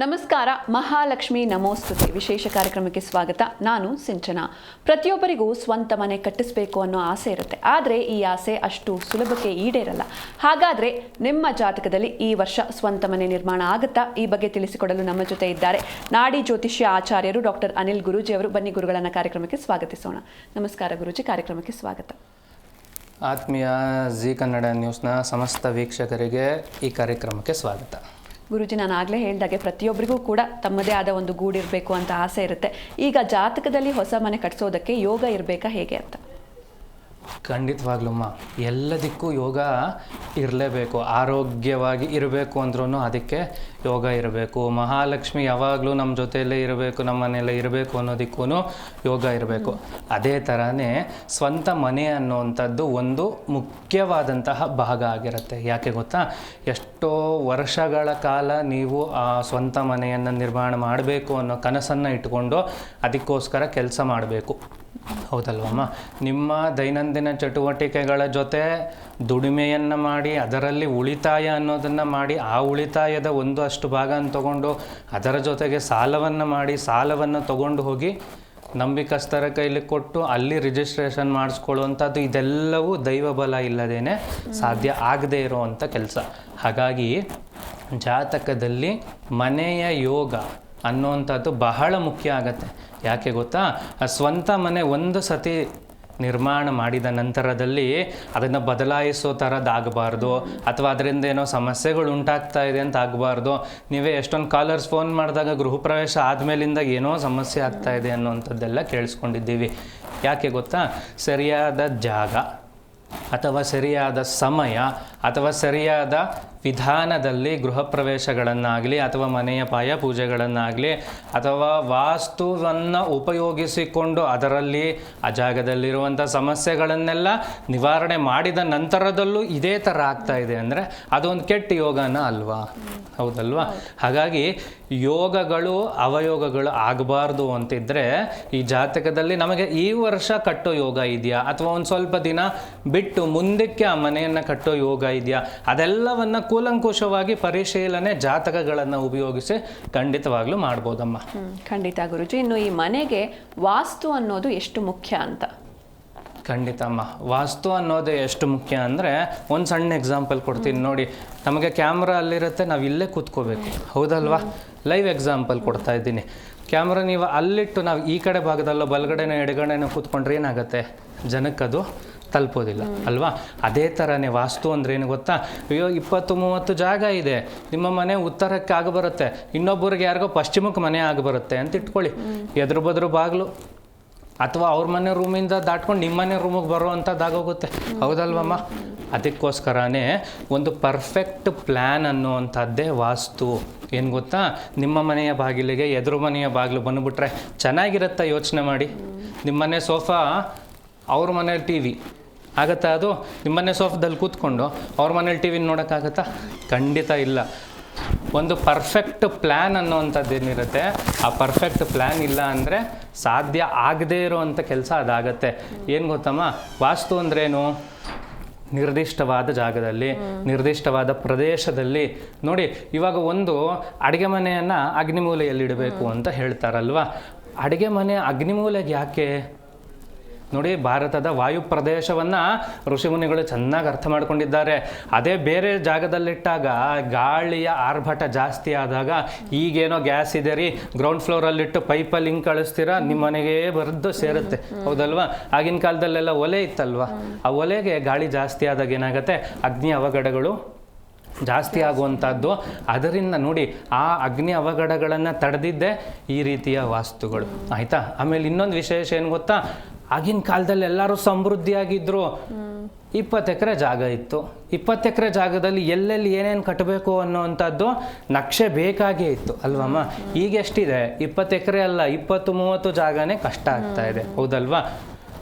ನಮಸ್ಕಾರ. ಮಹಾಲಕ್ಷ್ಮಿ ನಮೋಸ್ತುತೆ ವಿಶೇಷ ಕಾರ್ಯಕ್ರಮಕ್ಕೆ ಸ್ವಾಗತ. ನಾನು ಸಿಂಚನಾ. ಪ್ರತಿಯೊಬ್ಬರಿಗೂ ಸ್ವಂತ ಮನೆ ಕಟ್ಟಿಸಬೇಕು ಅನ್ನೋ ಆಸೆ ಇರುತ್ತೆ. ಆದರೆ ಈ ಆಸೆ ಅಷ್ಟು ಸುಲಭಕ್ಕೆ ಈಡೇರಲ್ಲ. ಹಾಗಾದರೆ ನಿಮ್ಮ ಜಾತಕದಲ್ಲಿ ಈ ವರ್ಷ ಸ್ವಂತ ಮನೆ ನಿರ್ಮಾಣ ಆಗುತ್ತಾ? ಈ ಬಗ್ಗೆ ತಿಳಿಸಿಕೊಡಲು ನಮ್ಮ ಜೊತೆ ಇದ್ದಾರೆ ನಾಡಿ ಜ್ಯೋತಿಷ್ಯ ಆಚಾರ್ಯರು ಡಾಕ್ಟರ್ ಅನಿಲ್ ಗುರೂಜಿ ಅವರು. ಬನ್ನಿ ಗುರುಗಳನ್ನ ಕಾರ್ಯಕ್ರಮಕ್ಕೆ ಸ್ವಾಗತಿಸೋಣ. ನಮಸ್ಕಾರ ಗುರೂಜಿ, ಕಾರ್ಯಕ್ರಮಕ್ಕೆ ಸ್ವಾಗತ. ಆತ್ಮೀಯ ಜಿ ಕನ್ನಡ ನ್ಯೂಸ್ನ ಸಮಸ್ತ ವೀಕ್ಷಕರಿಗೆ ಈ ಕಾರ್ಯಕ್ರಮಕ್ಕೆ ಸ್ವಾಗತ. ಗುರೂಜಿ, ನಾನು ಆಗಲೇ ಹೇಳಿದಾಗೆ ಪ್ರತಿಯೊಬ್ಬರಿಗೂ ಕೂಡ ತಮ್ಮದೇ ಆದ ಒಂದು ಗೂಡಿರಬೇಕು ಅಂತ ಆಸೆ ಇರುತ್ತೆ. ಈಗ ಜಾತಕದಲ್ಲಿ ಹೊಸ ಮನೆ ಕಟ್ಟಿಸೋದಕ್ಕೆ ಯೋಗ ಇರಬೇಕಾ, ಹೇಗೆ ಅಂತ? ಖಂಡಿತವಾಗ್ಲೂಮ್ಮ, ಎಲ್ಲದಕ್ಕೂ ಯೋಗ ಇರಲೇಬೇಕು. ಆರೋಗ್ಯವಾಗಿ ಇರಬೇಕು ಅಂದ್ರೂ ಅದಕ್ಕೆ ಯೋಗ ಇರಬೇಕು. ಮಹಾಲಕ್ಷ್ಮಿ ಯಾವಾಗಲೂ ನಮ್ಮ ಜೊತೆಯಲ್ಲೇ ಇರಬೇಕು, ನಮ್ಮ ಮನೆಯಲ್ಲೇ ಇರಬೇಕು ಅನ್ನೋದಕ್ಕೂ ಯೋಗ ಇರಬೇಕು. ಅದೇ ಥರನೇ ಸ್ವಂತ ಮನೆ ಅನ್ನುವಂಥದ್ದು ಒಂದು ಮುಖ್ಯವಾದಂತಹ ಭಾಗ ಆಗಿರುತ್ತೆ. ಯಾಕೆ ಗೊತ್ತಾ? ಎಷ್ಟೋ ವರ್ಷಗಳ ಕಾಲ ನೀವು ಆ ಸ್ವಂತ ಮನೆಯನ್ನು ನಿರ್ಮಾಣ ಮಾಡಬೇಕು ಅನ್ನೋ ಕನಸನ್ನು ಇಟ್ಕೊಂಡು ಅದಕ್ಕೋಸ್ಕರ ಕೆಲಸ ಮಾಡಬೇಕು. ಹೌದಲ್ವಮ್ಮ? ನಿಮ್ಮ ದೈನಂದಿನ ಚಟುವಟಿಕೆಗಳ ಜೊತೆ ದುಡಿಮೆಯನ್ನು ಮಾಡಿ ಅದರಲ್ಲಿ ಉಳಿತಾಯ ಅನ್ನೋದನ್ನು ಮಾಡಿ ಆ ಉಳಿತಾಯದ ಅಷ್ಟು ಭಾಗನ ತಗೊಂಡು ಅದರ ಜೊತೆಗೆ ಸಾಲವನ್ನು ಮಾಡಿ ಸಾಲವನ್ನು ತಗೊಂಡು ಹೋಗಿ ನಂಬಿಕಸ್ಥರ ಕೈಲಿ ಕೊಟ್ಟು ಅಲ್ಲಿ ರಿಜಿಸ್ಟ್ರೇಷನ್ ಮಾಡಿಸ್ಕೊಳ್ಳುವಂಥದ್ದು ಇದೆಲ್ಲವೂ ದೈವ ಬಲ ಇಲ್ಲದೇನೆ ಸಾಧ್ಯ ಆಗದೇ ಇರೋವಂಥ ಕೆಲಸ. ಹಾಗಾಗಿ ಜಾತಕದಲ್ಲಿ ಮನೆಯ ಯೋಗ ಅನ್ನುವಂಥದ್ದು ಬಹಳ ಮುಖ್ಯ ಆಗತ್ತೆ. ಯಾಕೆ ಗೊತ್ತಾ? ಸ್ವಂತ ಮನೆ ಒಂದು ಸತಿ ನಿರ್ಮಾಣ ಮಾಡಿದ ನಂತರದಲ್ಲಿ ಅದನ್ನು ಬದಲಾಯಿಸೋ ಥರದ್ದಾಗಬಾರ್ದು, ಅಥವಾ ಅದರಿಂದ ಏನೋ ಸಮಸ್ಯೆಗಳು ಉಂಟಾಗ್ತಾ ಇದೆ ಅಂತ ಆಗಬಾರ್ದು. ನೀವೇ ಎಷ್ಟೊಂದು ಕಾಲರ್ಸ್ ಫೋನ್ ಮಾಡಿದಾಗ ಗೃಹ ಪ್ರವೇಶ ಆದಮೇಲಿಂದ ಏನೋ ಸಮಸ್ಯೆ ಆಗ್ತಾ ಇದೆ ಅನ್ನೋವಂಥದ್ದೆಲ್ಲ ಕೇಳಿಸ್ಕೊಂಡಿದ್ದೀವಿ. ಯಾಕೆ ಗೊತ್ತಾ? ಸರಿಯಾದ ಜಾಗ ಅಥವಾ ಸರಿಯಾದ ಸಮಯ ಅಥವಾ ಸರಿಯಾದ ವಿಧಾನದಲ್ಲಿ ಗೃಹ ಪ್ರವೇಶಗಳನ್ನಾಗಲಿ ಅಥವಾ ಮನೆಯ ಪಾಯ ಪೂಜೆಗಳನ್ನಾಗಲಿ ಅಥವಾ ವಾಸ್ತುವನ್ನು ಉಪಯೋಗಿಸಿಕೊಂಡು ಅದರಲ್ಲಿ ಆ ಜಾಗದಲ್ಲಿರುವಂಥ ಸಮಸ್ಯೆಗಳನ್ನೆಲ್ಲ ನಿವಾರಣೆ ಮಾಡಿದ ನಂತರದಲ್ಲೂ ಇದೇ ಥರ ಆಗ್ತಾ ಇದೆ ಅಂದರೆ ಅದೊಂದು ಕೆಟ್ಟ ಯೋಗನ ಅಲ್ವಾ? ಹೌದಲ್ವಾ? ಹಾಗಾಗಿ ಯೋಗಗಳು ಅವಯೋಗಗಳು ಆಗಬಾರ್ದು ಅಂತಿದ್ರೆ ಈ ಜಾತಕದಲ್ಲಿ ನಮಗೆ ಈ ವರ್ಷ ಕಟ್ಟೋ ಯೋಗ ಇದೆಯಾ ಅಥವಾ ಒಂದು ಸ್ವಲ್ಪ ದಿನ ಬಿಟ್ಟು ಮುಂದಕ್ಕೆ ಆ ಮನೆಯನ್ನು ಕಟ್ಟೋ ಯೋಗ ಇದೆಯಾ, ಅದೆಲ್ಲವನ್ನು ಕೂಲಂಕುಷವಾಗಿ ಪರಿಶೀಲನೆ ಜಾತಕಗಳನ್ನು ಉಪಯೋಗಿಸಿ ಖಂಡಿತವಾಗ್ಲೂ ಮಾಡ್ಬೋದಮ್ಮ. ಖಂಡಿತ ಗುರುಜಿ. ಇನ್ನು ಈ ಮನೆಗೆ ವಾಸ್ತು ಅನ್ನೋದು ಎಷ್ಟು ಮುಖ್ಯ ಅಂತ? ಖಂಡಿತಮ್ಮ, ವಾಸ್ತು ಅನ್ನೋದು ಎಷ್ಟು ಮುಖ್ಯ ಅಂದರೆ ಒಂದು ಸಣ್ಣ ಎಕ್ಸಾಂಪಲ್ ಕೊಡ್ತೀನಿ ನೋಡಿ. ನಮಗೆ ಕ್ಯಾಮ್ರಾ ಅಲ್ಲಿರುತ್ತೆ, ನಾವು ಇಲ್ಲೇ ಕೂತ್ಕೋಬೇಕು. ಹೌದಲ್ವಾ? ಲೈವ್ ಎಕ್ಸಾಂಪಲ್ ಕೊಡ್ತಾ ಇದ್ದೀನಿ. ಕ್ಯಾಮ್ರಾ ನೀವು ಅಲ್ಲಿಟ್ಟು ನಾವು ಈ ಕಡೆ ಭಾಗದಲ್ಲೋ ಬಲಗಡೆನೋ ಎಡಗಡೆನೋ ಕೂತ್ಕೊಂಡ್ರೆ ಏನಾಗುತ್ತೆ? ಜನಕ್ಕದು ತಲುಪೋದಿಲ್ಲ ಅಲ್ವಾ? ಅದೇ ಥರನೇ ವಾಸ್ತು ಅಂದ್ರೆ ಏನು ಗೊತ್ತಾ? ಅಯ್ಯೋ 20-30 ಜಾಗ ಇದೆ, ನಿಮ್ಮ ಮನೆ ಉತ್ತರಕ್ಕೆ ಆಗಬರುತ್ತೆ, ಇನ್ನೊಬ್ಬರಿಗೆ ಯಾರಿಗೋ ಪಶ್ಚಿಮಕ್ಕೆ ಮನೆ ಆಗಬರುತ್ತೆ ಅಂತ ಇಟ್ಕೊಳ್ಳಿ. ಎದುರು ಬದ್ರು ಬಾಗಿಲು ಅಥವಾ ಅವ್ರ ಮನೆ ರೂಮಿಂದ ದಾಟ್ಕೊಂಡು ನಿಮ್ಮ ಮನೆ ರೂಮಿಗೆ ಬರೋ ಅಂಥದ್ದಾಗೋಗುತ್ತೆ. ಹೌದಲ್ವಮ್ಮ? ಅದಕ್ಕೋಸ್ಕರನೇ ಒಂದು ಪರ್ಫೆಕ್ಟ್ ಪ್ಲ್ಯಾನ್ ಅನ್ನುವಂಥದ್ದೇ ವಾಸ್ತು. ಏನು ಗೊತ್ತಾ? ನಿಮ್ಮ ಮನೆಯ ಬಾಗಿಲಿಗೆ ಎದುರು ಮನೆಯ ಬಾಗಿಲು ಬಂದುಬಿಟ್ರೆ ಚೆನ್ನಾಗಿರುತ್ತೆ. ಯೋಚನೆ ಮಾಡಿ, ನಿಮ್ಮ ಮನೆ ಸೋಫಾ ಅವ್ರ ಮನೇಲಿ ಟಿ ವಿ ಆಗತ್ತಾ? ಅದು ನಿಮ್ಮನೆ ಸೋಫಾದಲ್ಲಿ ಕೂತ್ಕೊಂಡು ಅವ್ರ ಮನೇಲಿ ಟಿ ವಿನ ನೋಡೋಕ್ಕಾಗತ್ತಾ? ಖಂಡಿತ ಇಲ್ಲ. ಒಂದು ಪರ್ಫೆಕ್ಟ್ ಪ್ಲ್ಯಾನ್ ಅನ್ನೋವಂಥದ್ದು ಏನಿರುತ್ತೆ, ಆ ಪರ್ಫೆಕ್ಟ್ ಪ್ಲ್ಯಾನ್ ಇಲ್ಲ ಅಂದರೆ ಸಾಧ್ಯ ಆಗದೇ ಇರೋವಂಥ ಕೆಲಸ ಅದಾಗತ್ತೆ. ಏನು ಗೊತ್ತಮ್ಮ? ವಾಸ್ತು ಅಂದ್ರೇನು? ನಿರ್ದಿಷ್ಟವಾದ ಜಾಗದಲ್ಲಿ ನಿರ್ದಿಷ್ಟವಾದ ಪ್ರದೇಶದಲ್ಲಿ ನೋಡಿ. ಇವಾಗ ಒಂದು ಅಡುಗೆ ಮನೆಯನ್ನು ಅಗ್ನಿಮೂಲೆಯಲ್ಲಿಡಬೇಕು ಅಂತ ಹೇಳ್ತಾರಲ್ವ? ಅಡುಗೆ ಮನೆ ಅಗ್ನಿಮೂಲೆಗೆ ಯಾಕೆ? ನೋಡಿ, ಭಾರತದ ವಾಯು ಪ್ರದೇಶವನ್ನು ಋಷಿಮುನಿಗಳು ಚೆನ್ನಾಗಿ ಅರ್ಥ ಮಾಡ್ಕೊಂಡಿದ್ದಾರೆ. ಅದೇ ಬೇರೆ ಜಾಗದಲ್ಲಿಟ್ಟಾಗ ಗಾಳಿಯ ಆರ್ಭಟ ಜಾಸ್ತಿ ಆದಾಗ, ಈಗೇನೋ ಗ್ಯಾಸ್ ಇದೆ ರೀ, ಗ್ರೌಂಡ್ ಫ್ಲೋರಲ್ಲಿಟ್ಟು ಪೈಪಲ್ಲಿ ಹಿಂಗೆ ಕಳಿಸ್ತೀರಾ, ನಿಮ್ಮ ಮನೆಗೆ ಬರೆದು ಸೇರುತ್ತೆ. ಹೌದಲ್ವಾ? ಆಗಿನ ಕಾಲದಲ್ಲೆಲ್ಲ ಒಲೆ ಇತ್ತಲ್ವ? ಆ ಒಲೆಗೆ ಗಾಳಿ ಜಾಸ್ತಿ ಆದಾಗ ಏನಾಗುತ್ತೆ? ಅಗ್ನಿ ಅವಘಡಗಳು ಜಾಸ್ತಿ ಆಗುವಂಥದ್ದು. ಅದರಿಂದ ನೋಡಿ, ಆ ಅಗ್ನಿ ಅವಘಡಗಳನ್ನು ತಡೆದಿದ್ದೇ ಈ ರೀತಿಯ ವಾಸ್ತುಗಳು. ಆಯಿತಾ? ಆಮೇಲೆ ಇನ್ನೊಂದು ವಿಶೇಷ ಏನು ಗೊತ್ತಾ? ಆಗಿನ ಕಾಲದಲ್ಲಿ ಎಲ್ಲರೂ ಸಮೃದ್ಧಿಯಾಗಿದ್ದರು. 20 ಎಕರೆ ಜಾಗ ಇತ್ತು. 20 ಎಕರೆ ಜಾಗದಲ್ಲಿ ಎಲ್ಲೆಲ್ಲಿ ಏನೇನು ಕಟ್ಟಬೇಕು ಅನ್ನೋವಂಥದ್ದು ನಕ್ಷೆ ಬೇಕಾಗೇ ಇತ್ತು ಅಲ್ವಮ್ಮ? ಈಗ ಎಷ್ಟಿದೆ? 20 ಎಕರೆ ಅಲ್ಲ, 20-30 ಜಾಗನೇ ಕಷ್ಟ ಆಗ್ತಾ ಇದೆ. ಹೌದಲ್ವಾ?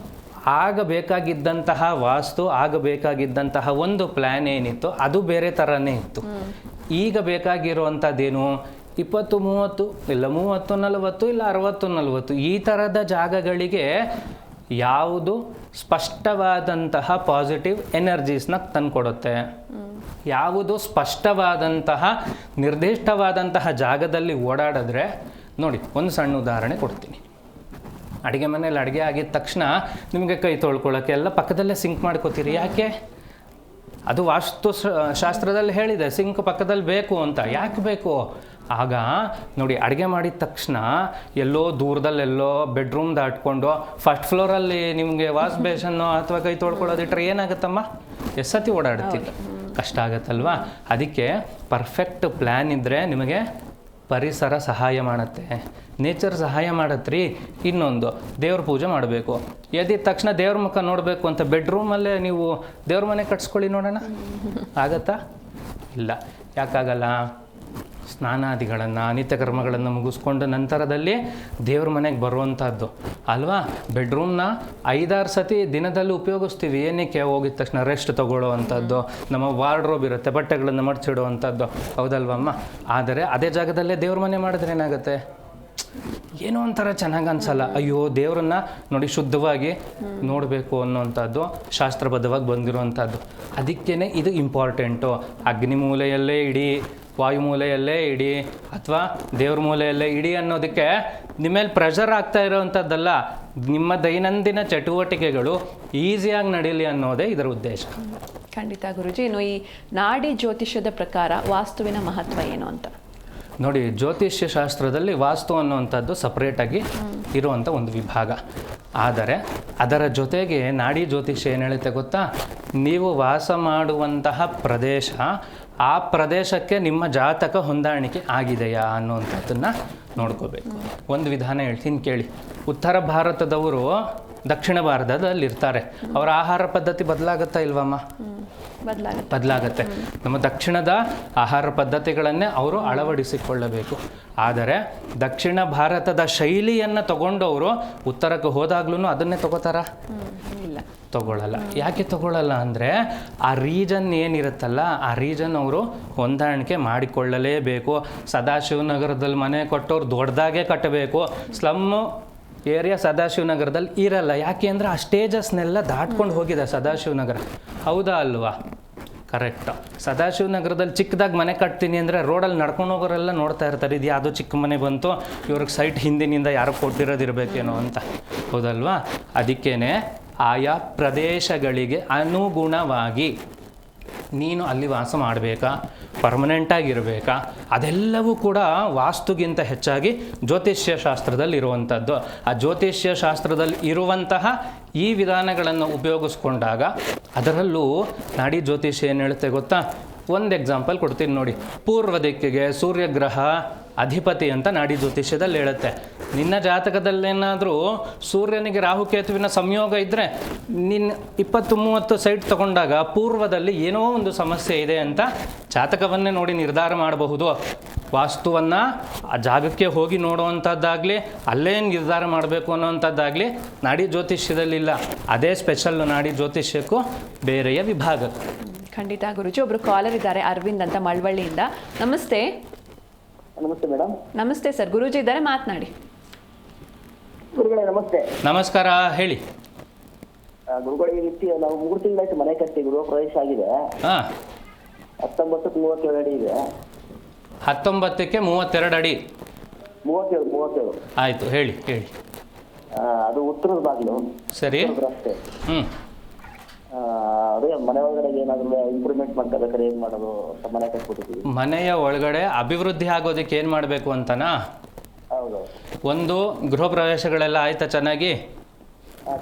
ಆಗ ಬೇಕಾಗಿದ್ದಂತಹ ವಾಸ್ತು, ಆಗ ಬೇಕಾಗಿದ್ದಂತಹ ಒಂದು ಪ್ಲ್ಯಾನ್ ಏನಿತ್ತು ಅದು ಬೇರೆ ಥರನೇ ಇತ್ತು. ಈಗ ಬೇಕಾಗಿರುವಂಥದ್ದೇನು? 20-30 ಇಲ್ಲ 30-40 ಇಲ್ಲ 60-40 ಈ ಥರದ ಜಾಗಗಳಿಗೆ ಯಾವುದು ಸ್ಪಷ್ಟವಾದಂತಹ ಪಾಸಿಟಿವ್ ಎನರ್ಜೀಸ್ನ ತಂದುಕೊಡುತ್ತೆ? ಯಾವುದು ಸ್ಪಷ್ಟವಾದಂತಹ ನಿರ್ದಿಷ್ಟವಾದಂತಹ ಜಾಗದಲ್ಲಿ ಓಡಾಡಿದ್ರೆ ನೋಡಿ, ಒಂದು ಸಣ್ಣ ಉದಾಹರಣೆ ಕೊಡ್ತೀನಿ. ಅಡುಗೆ ಮನೇಲಿ ಅಡುಗೆ ಆಗಿದ ತಕ್ಷಣ ನಿಮಗೆ ಕೈ ತೊಳ್ಕೊಳ್ಳೋಕ್ಕೆ ಎಲ್ಲ ಪಕ್ಕದಲ್ಲೇ ಸಿಂಕ್ ಮಾಡ್ಕೋತೀರಿ. ಯಾಕೆ? ಅದು ವಾಸ್ತು ಶಾಸ್ತ್ರದಲ್ಲಿ ಹೇಳಿದೆ ಸಿಂಕ್ ಪಕ್ಕದಲ್ಲಿ ಬೇಕು ಅಂತ. ಯಾಕೆ ಬೇಕು? ಆಗ ನೋಡಿ, ಅಡುಗೆ ಮಾಡಿದ ತಕ್ಷಣ ಎಲ್ಲೋ ದೂರದಲ್ಲೆಲ್ಲೋ ಬೆಡ್ರೂಮ್ ದಾಟ್ಕೊಂಡು ಫಸ್ಟ್ ಫ್ಲೋರಲ್ಲಿ ನಿಮಗೆ ವಾಶ್ ಬೇಸನ್ನು ಅಥವಾ ಕೈ ತೊಳ್ಕೊಳ್ಳೋದಿಟ್ರೆ ಏನಾಗುತ್ತಮ್ಮ? ಎಷ್ಟತಿ ಓಡಾಡ್ತೀವಿ, ಕಷ್ಟ ಆಗುತ್ತಲ್ವಾ? ಅದಕ್ಕೆ ಪರ್ಫೆಕ್ಟ್ ಪ್ಲ್ಯಾನ್ ಇದ್ದರೆ ನಿಮಗೆ ಪರಿಸರ ಸಹಾಯ ಮಾಡುತ್ತೆ, ನೇಚರ್ ಸಹಾಯ ಮಾಡತ್ರಿ. ಇನ್ನೊಂದು, ದೇವ್ರ ಪೂಜೆ ಮಾಡಬೇಕು, ಎದ್ದಿದ ತಕ್ಷಣ ದೇವ್ರ ಮುಖ ನೋಡಬೇಕು ಅಂತ ಬೆಡ್ರೂಮಲ್ಲೇ ನೀವು ದೇವ್ರ ಮನೆ ಕಟ್ಸ್ಕೊಳ್ಳಿ ನೋಡೋಣ, ಆಗತ್ತಾ? ಇಲ್ಲ. ಯಾಕಾಗಲ್ಲ? ಸ್ನಾನಾದಿಗಳನ್ನು ನಿತ್ಯ ಕರ್ಮಗಳನ್ನು ಮುಗಿಸ್ಕೊಂಡು ನಂತರದಲ್ಲಿ ದೇವ್ರ ಮನೆಗೆ ಬರುವಂಥದ್ದು ಅಲ್ವಾ? ಬೆಡ್ರೂಮ್ನ 5-6 ಸತಿ ದಿನದಲ್ಲಿ ಉಪಯೋಗಿಸ್ತೀವಿ. ಏನಕ್ಕೆ? ಹೋಗಿದ ತಕ್ಷಣ ರೆಸ್ಟ್ ತೊಗೊಳ್ಳೋ ಅಂಥದ್ದು, ನಮ್ಮ ವಾರ್ಡ್ರೋಬ್ ಇರುತ್ತೆ, ಬಟ್ಟೆಗಳನ್ನು ಮಡಚಿಡುವಂಥದ್ದು, ಹೌದಲ್ವಮ್ಮ? ಆದರೆ ಅದೇ ಜಾಗದಲ್ಲೇ ದೇವ್ರ ಮನೆ ಮಾಡಿದ್ರೆ ಏನಾಗುತ್ತೆ? ಏನೋ ಒಂಥರ ಚೆನ್ನಾಗಿ ಅನ್ಸಲ್ಲ. ಅಯ್ಯೋ, ದೇವರನ್ನ ನೋಡಿ ಶುದ್ಧವಾಗಿ ನೋಡಬೇಕು ಅನ್ನೋವಂಥದ್ದು ಶಾಸ್ತ್ರಬದ್ಧವಾಗಿ ಬಂದಿರುವಂಥದ್ದು. ಅದಕ್ಕೇ ಇದು ಇಂಪಾರ್ಟೆಂಟು. ಅಗ್ನಿ ಮೂಲೆಯಲ್ಲೇ ಇಡಿ, ವಾಯುಮೂಲೆಯಲ್ಲೇ ಇಡಿ, ಅಥವಾ ದೇವ್ರ ಮೂಲೆಯಲ್ಲೇ ಇಡಿ ಅನ್ನೋದಕ್ಕೆ ನಿಮ್ಮ ಮೇಲೆ ಪ್ರೆಷರ್ ಆಗ್ತಾ ಇರೋವಂಥದ್ದಲ್ಲ. ನಿಮ್ಮ ದೈನಂದಿನ ಚಟುವಟಿಕೆಗಳು ಈಸಿಯಾಗಿ ನಡೀಲಿ ಅನ್ನೋದೇ ಇದರ ಉದ್ದೇಶ. ಖಂಡಿತ ಗುರುಜಿ. ಇನ್ನು ಈ ನಾಡಿ ಜ್ಯೋತಿಷ್ಯದ ಪ್ರಕಾರ ವಾಸ್ತುವಿನ ಮಹತ್ವ ಏನು ಅಂತ ನೋಡಿ, ಜ್ಯೋತಿಷ್ಯ ಶಾಸ್ತ್ರದಲ್ಲಿ ವಾಸ್ತು ಅನ್ನುವಂಥದ್ದು ಸಪ್ರೇಟಾಗಿ ಇರುವಂಥ ಒಂದು ವಿಭಾಗ. ಆದರೆ ಅದರ ಜೊತೆಗೆ ನಾಡಿ ಜ್ಯೋತಿಷ್ಯ ಏನು ಹೇಳುತ್ತೆ ಗೊತ್ತಾ? ನೀವು ವಾಸ ಮಾಡುವಂತಹ ಪ್ರದೇಶ, ಆ ಪ್ರದೇಶಕ್ಕೆ ನಿಮ್ಮ ಜಾತಕ ಹೊಂದಾಣಿಕೆ ಆಗಿದೆಯಾ ಅನ್ನುವಂಥದ್ದನ್ನು ನೋಡ್ಕೋಬೇಕು. ಒಂದು ವಿಧಾನ ಹೇಳ್ತೀನಿ ಕೇಳಿ. ಉತ್ತರ ಭಾರತದವರು ದಕ್ಷಿಣ ಭಾರತದಲ್ಲಿರ್ತಾರೆ. ಅವರ ಆಹಾರ ಪದ್ಧತಿ ಬದಲಾಗುತ್ತಾ ಇಲ್ವಮ್ಮ? ಬದಲಾಗತ್ತೆ. ನಮ್ಮ ದಕ್ಷಿಣದ ಆಹಾರ ಪದ್ಧತಿಗಳನ್ನೇ ಅವರು ಅಳವಡಿಸಿಕೊಳ್ಳಬೇಕು. ಆದರೆ ದಕ್ಷಿಣ ಭಾರತದ ಶೈಲಿಯನ್ನು ತಗೊಂಡವರು ಉತ್ತರಕ್ಕೆ ಹೋದಾಗ್ಲೂ ಅದನ್ನೇ ತಗೋತಾರ? ಇಲ್ಲ, ತಗೊಳ್ಳಲ್ಲ. ಯಾಕೆ ತಗೊಳ್ಳಲ್ಲ ಅಂದರೆ ಆ ರೀಜನ್ ಏನಿರುತ್ತಲ್ಲ, ಆ ರೀಜನ್ ಅವರು ಹೊಂದಾಣಿಕೆ ಮಾಡಿಕೊಳ್ಳಲೇಬೇಕು. ಸದಾಶಿವನಗರದಲ್ಲಿ ಮನೆ ಕೊಟ್ಟವ್ರು ದೊಡ್ಡದಾಗೆ ಕಟ್ಟಬೇಕು. ಸ್ಲಮ್ಮು ಏರಿಯಾ ಸದಾಶಿವನಗರದಲ್ಲಿ ಇರಲ್ಲ. ಯಾಕೆ ಅಂದರೆ ಆ ಸ್ಟೇಜಸ್ನೆಲ್ಲ ದಾಟ್ಕೊಂಡು ಹೋಗಿದೆ ಸದಾಶಿವನಗರ, ಹೌದಾ ಅಲ್ವಾ? ಕರೆಕ್ಟ್. ಸದಾಶಿವನಗರದಲ್ಲಿ ಚಿಕ್ಕದಾಗಿ ಮನೆ ಕಟ್ತೀನಿ ಅಂದರೆ ರೋಡಲ್ಲಿ ನಡ್ಕೊಂಡು ಹೋಗೋರೆಲ್ಲ ನೋಡ್ತಾ ಇರ್ತಾರೆ, ಇದು ಯಾವುದೋ ಚಿಕ್ಕ ಮನೆ ಬಂತು, ಇವ್ರಿಗೆ ಸೈಟ್ ಹಿಂದಿನಿಂದ ಯಾರೋ ಕೊಟ್ಟಿರೋದಿರಬೇಕೇನೋ ಅಂತ, ಹೌದಲ್ವಾ? ಅದಕ್ಕೇ ಆಯಾ ಪ್ರದೇಶಗಳಿಗೆ ಅನುಗುಣವಾಗಿ ನೀನು ಅಲ್ಲಿ ವಾಸ ಮಾಡಬೇಕಾ, ಪರ್ಮನೆಂಟಾಗಿರಬೇಕಾ, ಅದೆಲ್ಲವೂ ಕೂಡ ವಾಸ್ತುಗಿಂತ ಹೆಚ್ಚಾಗಿ ಜ್ಯೋತಿಷ್ಯ ಶಾಸ್ತ್ರದಲ್ಲಿ ಇರುವಂಥದ್ದು. ಆ ಜ್ಯೋತಿಷ್ಯ ಶಾಸ್ತ್ರದಲ್ಲಿ ಇರುವಂತಹ ಈ ವಿಧಾನಗಳನ್ನು ಉಪಯೋಗಿಸ್ಕೊಂಡಾಗ, ಅದರಲ್ಲೂ ನಾಡಿ ಜ್ಯೋತಿಷ್ಯ ಏನು ಹೇಳುತ್ತೆ ಗೊತ್ತಾ? ಒಂದು ಎಕ್ಸಾಂಪಲ್ ಕೊಡ್ತೀನಿ ನೋಡಿ. ಪೂರ್ವ ದಿಕ್ಕಿಗೆ ಸೂರ್ಯಗ್ರಹ ಅಧಿಪತಿ ಅಂತ ನಾಡಿ ಜ್ಯೋತಿಷ್ಯದಲ್ಲಿ ಹೇಳುತ್ತೆ. ನಿನ್ನ ಜಾತಕದಲ್ಲೇನಾದರೂ ಸೂರ್ಯನಿಗೆ ರಾಹುಕೇತುವಿನ ಸಂಯೋಗ ಇದ್ದರೆ ನಿನ್ನ 20-30 ಸೈಟ್ ತಗೊಂಡಾಗ ಪೂರ್ವದಲ್ಲಿ ಏನೋ ಒಂದು ಸಮಸ್ಯೆ ಇದೆ ಅಂತ ಜಾತಕವನ್ನೇ ನೋಡಿ ನಿರ್ಧಾರ ಮಾಡಬಹುದು. ವಾಸ್ತುವನ್ನು ಆ ಜಾಗಕ್ಕೆ ಹೋಗಿ ನೋಡುವಂಥದ್ದಾಗಲಿ, ಅಲ್ಲೇ ನಿರ್ಧಾರ ಮಾಡಬೇಕು ಅನ್ನೋವಂಥದ್ದಾಗಲಿ ನಾಡಿ ಜ್ಯೋತಿಷ್ಯದಲ್ಲಿಲ್ಲ. ಅದೇ ಸ್ಪೆಷಲ್ಲು ನಾಡಿ ಜ್ಯೋತಿಷ್ಯಕ್ಕೂ ಬೇರೆಯ ವಿಭಾಗ. ಖಂಡಿತ ಗುರುಜಿ. ಒಬ್ರು ಕಾಲರ್ ಇದ್ದಾರೆ, ಅರವಿಂದ್ ಅಂತ, ಮಳವಳ್ಳಿಯಿಂದ. ನಮಸ್ತೆ. ನಮಸ್ತೆ ಮೇಡಮ್. ನಮಸ್ತೆ ಸರ್, ಗುರೂಜಿ ಇದ್ದಾರೆ, ಮಾತನಾಡಿ. ಗುರುಗಳೇ ನಮಸ್ತೆ. ನಮಸ್ಕಾರ, ಹೇಳಿ. ಗುರುಗಳೇ, ಈ ರೀತಿ ನಾವು 3 ತಿಂಗಳಾಯ್ತು ಮನೆ ಕಟ್ಟಿ, ಗೃಹ ಪ್ರವೇಶ ಆಗಿದೆ. 19ಕ್ಕೆ 32 ಅಡಿ ಇದೆ. 19ಕ್ಕೆ 32 ಅಡಿ. 37. ಆಯಿತು, ಹೇಳಿ. ಅದು ಉತ್ತರದ ಬಾಗಿಲು. ಸರಿ. ರಸ್ತೆ. ಅದೇ ಮನೆ ಒಳಗಡೆ ಏನಾದ್ರು ಇಂಪ್ರೂವ್ಮೆಂಟ್ ಮಾಡ್ಕೋಬೇಕಾದ್ರೆ ಏನ್ ಮಾಡೋದು ಅಂತ ಮನೆ ಕಟ್ಬಿಟ್ಟಿದ್ದೀವಿ. ಮನೆಯ ಒಳಗಡೆ ಅಭಿವೃದ್ಧಿ ಆಗೋದಕ್ಕೆ ಏನು ಮಾಡಬೇಕು ಅಂತನಾ? ಹೌದು. ಒಂದು, ಗೃಹ ಪ್ರವೇಶಗಳೆಲ್ಲ ಆಯ್ತಾ ಚೆನ್ನಾಗಿ?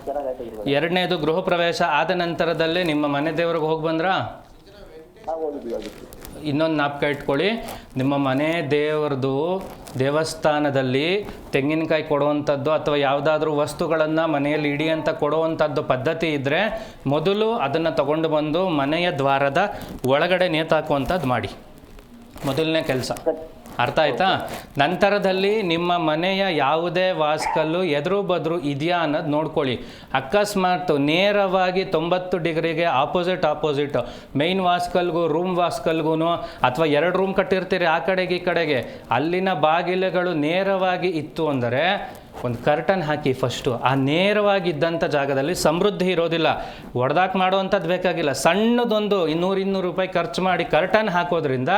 ಚೆನ್ನಾಗಾಯ್ತು. ಎರಡನೇದು, ಗೃಹ ಪ್ರವೇಶ ಆದ ನಂತರದಲ್ಲೇ ನಿಮ್ಮ ಮನೆ ದೇವ್ರಿಗೆ ಹೋಗಿ ಬಂದ್ರಾ? ಇನ್ನೊಂದು ಜ್ಞಾಪಕ ಇಟ್ಕೊಳ್ಳಿ, ನಿಮ್ಮ ಮನೆ ದೇವರದು ದೇವಸ್ಥಾನದಲ್ಲಿ ತೆಂಗಿನಕಾಯಿ ಕೊಡುವಂಥದ್ದು ಅಥವಾ ಯಾವುದಾದ್ರೂ ವಸ್ತುಗಳನ್ನು ಮನೆಯಲ್ಲಿ ಇಡಿ ಅಂತ ಕೊಡುವಂಥದ್ದು ಪದ್ಧತಿ ಇದ್ದರೆ ಮೊದಲು ಅದನ್ನು ತಗೊಂಡು ಬಂದು ಮನೆಯ ದ್ವಾರದ ಒಳಗಡೆ ನೇತಾಕುವಂಥದ್ದು ಮಾಡಿ, ಮೊದಲನೇ ಕೆಲಸ. ಅರ್ಥ ಆಯ್ತಾ? ನಂತರದಲ್ಲಿ ನಿಮ್ಮ ಮನೆಯ ಯಾವುದೇ ವಾಸ್ಕಲ್ಲು ಎದುರು ಬದ್ರು ಇದೆಯಾ ಅನ್ನೋದು ನೋಡ್ಕೊಳ್ಳಿ. ಅಕಸ್ಮಾತ್ ನೇರವಾಗಿ 90 ಡಿಗ್ರಿಗೆ ಆಪೋಸಿಟ್ ಮೈನ್ ವಾಸ್ಕಲ್ಗೂ ರೂಮ್ ವಾಸ್ಕಲ್ಗೂ, ಅಥವಾ 2 ರೂಮ್ ಕಟ್ಟಿರ್ತೀರಿ ಆ ಕಡೆಗೆ ಈ ಕಡೆಗೆ, ಅಲ್ಲಿನ ಬಾಗಿಲುಗಳು ನೇರವಾಗಿ ಇತ್ತು ಅಂದರೆ ಒಂದು ಕರ್ಟನ್ ಹಾಕಿ ಫಸ್ಟು. ಆ ನೇರವಾಗಿದ್ದಂಥ ಜಾಗದಲ್ಲಿ ಸಮೃದ್ಧಿ ಇರೋದಿಲ್ಲ. ಒಡೆದಾಕ್ ಮಾಡೋವಂಥದ್ದು ಬೇಕಾಗಿಲ್ಲ. ಸಣ್ಣದೊಂದು 200 ರೂಪಾಯಿ ಖರ್ಚು ಮಾಡಿ ಕರ್ಟನ್ ಹಾಕೋದ್ರಿಂದ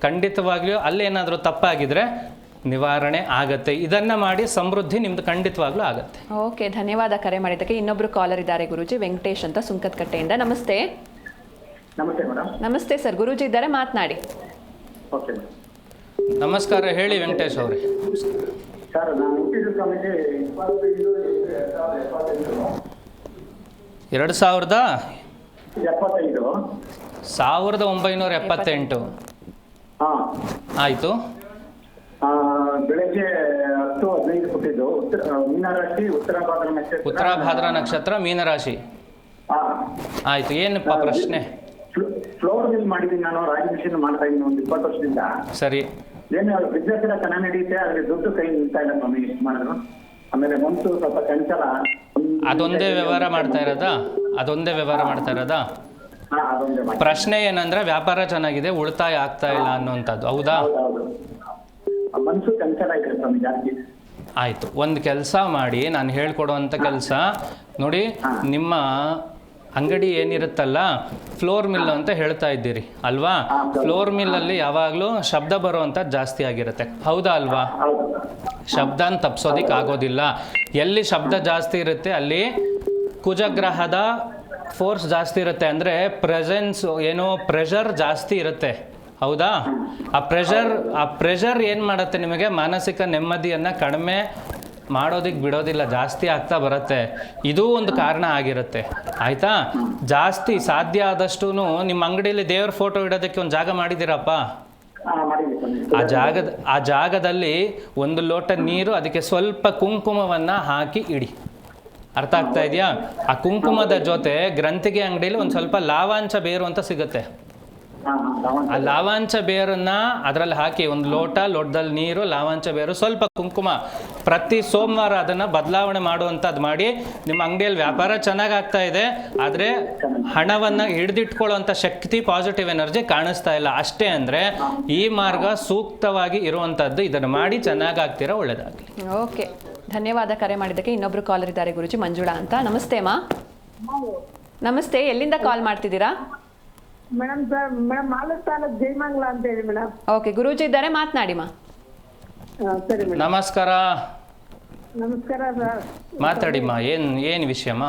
ಖಂಡಿತವಾಗ್ಲೂ ಅಲ್ಲೇನಾದರೂ ತಪ್ಪಾಗಿದ್ರೆ ನಿವಾರಣೆ ಆಗತ್ತೆ. ಇದನ್ನು ಮಾಡಿ ಸಮೃದ್ಧಿ ನಿಮ್ದು ಖಂಡಿತವಾಗ್ಲೂ ಆಗತ್ತೆ. ಓಕೆ, ಧನ್ಯವಾದ ಕರೆ ಮಾಡಿದ್ದಕ್ಕೆ. ಇನ್ನೊಬ್ರು ಕಾಲರ್ ಇದ್ದಾರೆ ಗುರೂಜಿ, ವೆಂಕಟೇಶ್ ಅಂತ ಸುಂಕದಕಟ್ಟೆಯಿಂದ. ನಮಸ್ತೆ. ನಮಸ್ತೆ ಮೇಡಮ್. ನಮಸ್ತೆ ಸರ್, ಗುರೂಜಿ ಇದ್ದಾರೆ, ಮಾತನಾಡಿ. Okay madam. ನಮಸ್ಕಾರ, ಹೇಳಿ ವೆಂಕಟೇಶ್ ಅವರೇ. ಸರ್, ನಾನು ಹುಟ್ಟಿದ ಸಮಯಕ್ಕೆ 1978. ಹಾಂ, ಆಯಿತು. ಬೆಳಗ್ಗೆ 10:15 ಕೊಟ್ಟಿದ್ದು. ಮೀನರಾಶಿ, ಉತ್ತರಾಭಾದ್ರ ನಕ್ಷತ್ರ, ಮೀನರಾಶಿ. ಆಯಿತು, ಏನಪ್ಪ ಪ್ರಶ್ನೆ? ಫ್ಲೋರ್ ಮಿಲ್ ಮಾಡಿದ್ದೀನಿ ನಾನು. ರಾಗಿ ಮಿಷಿನ್ ಮಾಡ್ತಾ ಇದ್ದೀನಿ ಒಂದು 20 ವರ್ಷದಿಂದ. ಸರಿ. ಏನು ಬಿಸ್ನೆಸ್ ಎಲ್ಲ ಚೆನ್ನಾಗಿ ನಡೆಯುತ್ತೆ, ಆದರೆ ದುಡ್ಡು ಕೈ ನಿಲ್ತಾ ಇಲ್ಲ ಸ್ವಾಮಿ. ಎಷ್ಟು ಮಾಡಿದ್ರು. ಆಮೇಲೆ ಮನ್ಸು ಸ್ವಲ್ಪ ಚಂಚಲ. ಅದೊಂದೇ ವ್ಯವಹಾರ ಮಾಡ್ತಾ ಇರೋದಾ? ಹಾಂ, ಅದೊಂದೇ ಮಾಡಿ. ಪ್ರಶ್ನೆ ಏನಂದ್ರೆ ವ್ಯಾಪಾರ ಚೆನ್ನಾಗಿದೆ, ಉಳಿತಾಯ ಆಗ್ತಾ ಇಲ್ಲ ಅನ್ನೋಂಥದ್ದು, ಹೌದಾ? ಮನ್ಸು ಚಂಚಲ ಇದೆ ಸ್ವಾಮಿ ಜಾಸ್ತಿ. ಆಯಿತು, ಒಂದು ಕೆಲಸ ಮಾಡಿ, ನಾನು ಹೇಳ್ಕೊಡುವಂಥ ಕೆಲಸ ನೋಡಿ. ನಿಮ್ಮ ಅಂಗಡಿ ಏನಿರುತ್ತಲ್ಲ, ಫ್ಲೋರ್ ಮಿಲ್ ಅಂತ ಹೇಳ್ತಾ ಇದ್ದೀರಿ ಅಲ್ವಾ? ಫ್ಲೋರ್ ಮಿಲ್ಲಲ್ಲಿ ಯಾವಾಗಲೂ ಶಬ್ದ ಬರುವಂಥದ್ದು ಜಾಸ್ತಿ ಆಗಿರುತ್ತೆ, ಹೌದಾ ಅಲ್ವಾ? ಶಬ್ದನ ತಪ್ಪಿಸೋದಿಕ್ಕೆ ಆಗೋದಿಲ್ಲ. ಎಲ್ಲಿ ಶಬ್ದ ಜಾಸ್ತಿ ಇರುತ್ತೆ ಅಲ್ಲಿ ಕುಜಗ್ರಹದ ಫೋರ್ಸ್ ಜಾಸ್ತಿ ಇರುತ್ತೆ, ಅಂದರೆ ಪ್ರೆಸೆನ್ಸ್ ಏನೋ ಪ್ರೆಷರ್ ಜಾಸ್ತಿ ಇರುತ್ತೆ, ಹೌದಾ? ಆ ಪ್ರೆಷರ್ ಏನು ಮಾಡುತ್ತೆ, ನಿಮಗೆ ಮಾನಸಿಕ ನೆಮ್ಮದಿಯನ್ನು ಕಡಿಮೆ ಮಾಡೋದಕ್ಕೆ ಬಿಡೋದಿಲ್ಲ, ಜಾಸ್ತಿ ಆಗ್ತಾ ಬರುತ್ತೆ. ಇದೂ ಒಂದು ಕಾರಣ ಆಗಿರುತ್ತೆ, ಆಯಿತಾ? ಜಾಸ್ತಿ ಸಾಧ್ಯ ಆದಷ್ಟು ನಿಮ್ಮ ಅಂಗಡಿಯಲ್ಲಿ ದೇವ್ರ ಫೋಟೋ ಇಡೋದಕ್ಕೆ ಒಂದು ಜಾಗ ಮಾಡಿದ್ದೀರಪ್ಪ. ಆ ಜಾಗದಲ್ಲಿ 1 ಲೋಟ ನೀರು, ಅದಕ್ಕೆ ಸ್ವಲ್ಪ ಕುಂಕುಮವನ್ನು ಹಾಕಿ ಇಡಿ. ಅರ್ಥ ಆಗ್ತಾ ಇದೆಯಾ? ಆ ಕುಂಕುಮದ ಜೊತೆ ಗ್ರಂಥಿಗೆ ಅಂಗಡಿಯಲ್ಲಿ ಒಂದು ಸ್ವಲ್ಪ ಲಾವಾಂಚ ಬೇರು ಅಂತ ಸಿಗುತ್ತೆ. ಆ ಲಾವಾಂಚ ಬೇರನ್ನ ಅದರಲ್ಲಿ ಹಾಕಿ, 1 ಲೋಟದಲ್ಲಿ ನೀರು, ಲಾವಾಂಚ ಬೇರು, ಸ್ವಲ್ಪ ಕುಂಕುಮ. ಪ್ರತಿ ಸೋಮವಾರ ಅದನ್ನು ಬದಲಾವಣೆ ಮಾಡುವಂಥದ್ದು ಮಾಡಿ. ನಿಮ್ಮ ಅಂಗಡಿಯಲ್ಲಿ ವ್ಯಾಪಾರ ಚೆನ್ನಾಗಿ ಆಗ್ತಾ ಇದೆ, ಆದರೆ ಹಣವನ್ನು ಹಿಡಿದಿಟ್ಕೊಳ್ಳುವಂಥ ಶಕ್ತಿ, ಪಾಸಿಟಿವ್ ಎನರ್ಜಿ ಕಾಣಿಸ್ತಾ ಇಲ್ಲ ಅಷ್ಟೇ. ಅಂದರೆ ಈ ಮಾರ್ಗ ಸೂಕ್ತವಾಗಿ ಇರುವಂಥದ್ದು. ಇದನ್ನು ಮಾಡಿ ಚೆನ್ನಾಗಿ ಆಗ್ತೀರಾ, ಒಳ್ಳೆಯದಾಗಲಿ. ಓಕೆ, ಧನ್ಯವಾದ ಕರೆ ಮಾಡಿದ್ದಕ್ಕೆ. ಇನ್ನೊಬ್ರು ಕಾಲರ್ ಇದ್ದಾರೆ ಗುರುಜಿ, ಮಂಜುಳಾ ಅಂತ. ನಮಸ್ತೆ ಅಮ್ಮ. ನಮಸ್ತೆ, ಎಲ್ಲಿಂದ ಕಾಲ್ ಮಾಡ್ತಿದ್ದೀರಾ? ಮೇಡಮ್ ಮಾಲೂರು ತಾಲೂಕು ಜಯಮಂಗಲ ಅಂತ ಹೇಳಿ ಮೇಡಮ್. ಓಕೆ, ಗುರೂಜಿ ಇದ್ದಾರೆ, ಮಾತನಾಡಿ ಮಾ. ಸರಿ ಮೇಡಮ್. ನಮಸ್ಕಾರ ಸರ್. ಮಾತಾಡಿಮ್ಮ. ಏನು ವಿಷಯಮ್ಮ?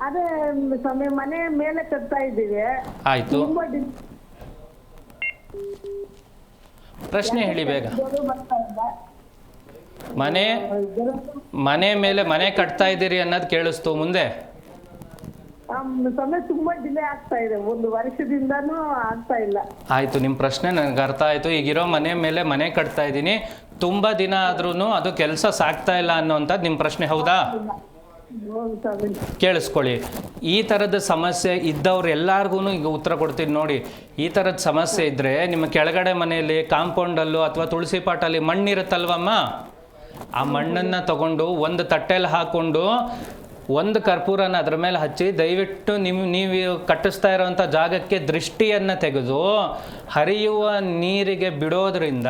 ಅದೇ ಸ್ವಾಮಿ, ಮನೆ ಮೇಲೆ ಕಟ್ತಾ ಇದ್ದೀವಿ. ಆಯ್ತು, ಪ್ರಶ್ನೆ ಹೇಳಿ ಬೇಗ. ಮನೆ ಮೇಲೆ ಮನೆ ಕಟ್ತಾ ಇದ್ದೀರಿ ಅನ್ನೋದು ಕೇಳಿಸ್ತು, ಮುಂದೆ? ಸಮಯ ತುಂಬಾ ಡಿಲೇ ಆಗ್ತಾ ಇದೆ, 1 ವರ್ಷದಿಂದನೂ ಆಗ್ತಾ ಇಲ್ಲ. ಆಯ್ತು, ನಿಮ್ಮ ಪ್ರಶ್ನೆ ನನಗೆ ಅರ್ಥ ಆಯ್ತು. ಈಗಿರೋ ಮನೆ ಮೇಲೆ ಮನೆ ಕಟ್ತಾ ಇದ್ದೀನಿ, ತುಂಬಾ ದಿನ ಆದ್ರೂ ಅದು ಕೆಲಸ ಸಾಗ್ತಾ ಇಲ್ಲ ಅನ್ನೋಂಥದ್ದು ನಿಮ್ಮ ಪ್ರಶ್ನೆ, ಹೌದಾ? ಕೇಳಿಸ್ಕೊಳ್ಳಿ. ಈ ಥರದ ಸಮಸ್ಯೆ ಇದ್ದವ್ರು ಎಲ್ಲರಿಗೂ ಈಗ ಉತ್ತರ ಕೊಡ್ತೀನಿ ನೋಡಿ. ಈ ಥರದ ಸಮಸ್ಯೆ ಇದ್ದರೆ ನಿಮ್ಮ ಕೆಳಗಡೆ ಮನೆಯಲ್ಲಿ ಕಾಂಪೌಂಡಲ್ಲೂ ಅಥವಾ ತುಳಸಿ ಪಾಟಲ್ಲಿ ಮಣ್ಣಿರುತ್ತಲ್ವಮ್ಮ, ಆ ಮಣ್ಣನ್ನು ತಗೊಂಡು ಒಂದು ತಟ್ಟೆಯಲ್ಲಿ ಹಾಕ್ಕೊಂಡು 1 ಕರ್ಪೂರನ ಅದರ ಮೇಲೆ ಹಚ್ಚಿ, ದಯವಿಟ್ಟು ನೀವು ಕಟ್ಟಿಸ್ತಾ ಇರೋವಂಥ ಜಾಗಕ್ಕೆ ದೃಷ್ಟಿಯನ್ನು ತೆಗೆದು ಹರಿಯುವ ನೀರಿಗೆ ಬಿಡೋದ್ರಿಂದ